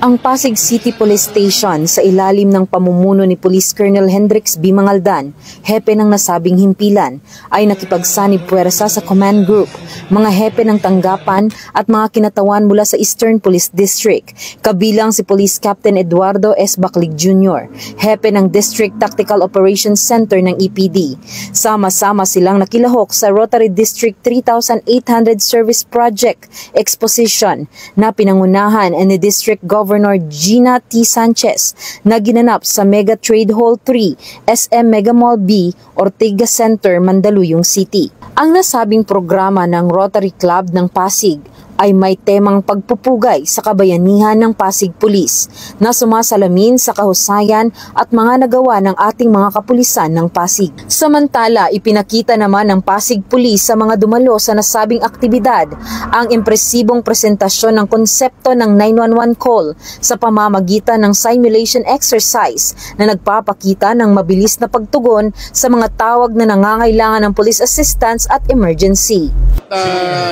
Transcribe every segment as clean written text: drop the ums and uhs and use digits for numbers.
Ang Pasig City Police Station sa ilalim ng pamumuno ni Police Colonel Hendrix B. Mangaldan, hepe ng nasabing himpilan, ay nakipagsanib puwersa sa command group, mga hepe ng tanggapan at mga kinatawan mula sa Eastern Police District, kabilang si Police Captain Eduardo S. Baclig Jr., hepe ng District Tactical Operations Center ng EPD. Sama-sama silang nakilahok sa Rotary District 3,800 Service Project Exposition na pinangunahan ni District Governor Gina T. Sanchez na ginanap sa Mega Trade Hall 3, SM Mega Mall B, Ortega Center, Mandaluyong City. Ang nasabing programa ng Rotary Club ng Pasig ay may temang pagpupugay sa kabayanihan ng Pasig Police na sumasalamin sa kahusayan at mga nagawa ng ating mga kapulisan ng Pasig. Samantala, ipinakita naman ng Pasig Police sa mga dumalo sa nasabing aktibidad ang impresibong presentasyon ng konsepto ng 911 call sa pamamagitan ng simulation exercise na nagpapakita ng mabilis na pagtugon sa mga tawag na nangangailangan ng police assistance at emergency.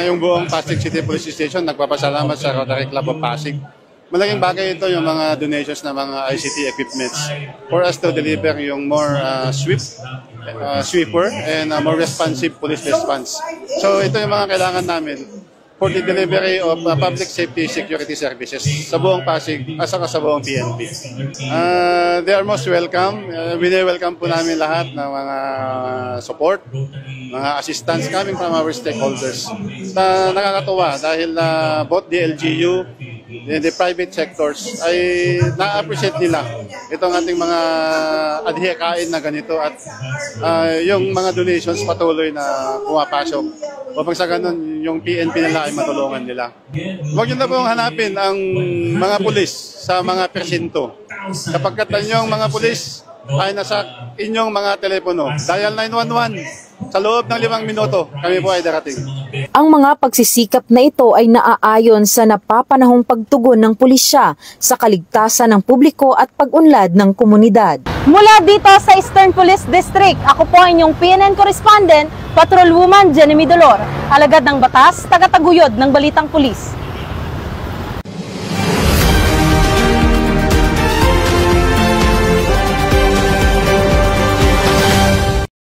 Yung buong Pasig City Police Station, nagpapasalamat sa Rotary Club of Pasig. Malaking bagay ito yung mga donations ng mga ICT equipments for us to deliver yung more sweeper and more responsive police response. So ito yung mga kailangan namin for the delivery of public safety security services sa buong Pasig at saka sa buong PNP. They are most welcome. Welcome po namin lahat ng mga support, mga assistance coming from our stakeholders. Nakakatuwa dahil both the LGU and the private sectors ay na-appreciate nila itong ating mga adhikain na ganito at yung mga donations patuloy na pumapasok. Upang sa ganun, yung PNP nila ay matulungan nila. Huwag nyo na pong hanapin ang mga pulis sa mga presinto. Kapag yung mga pulis ay nasa inyong mga telepono, dial 911. Sa loob ng 5 minuto, kami po ay darating. Ang mga pagsisikap na ito ay naaayon sa napapanahong pagtugon ng pulisya sa kaligtasan ng publiko at pag-unlad ng komunidad. Mula dito sa Eastern Police District, ako po ang inyong PNN correspondent, Patrolwoman Jenny Dolor, alagad ng batas, tagataguyod ng Balitang Pulis.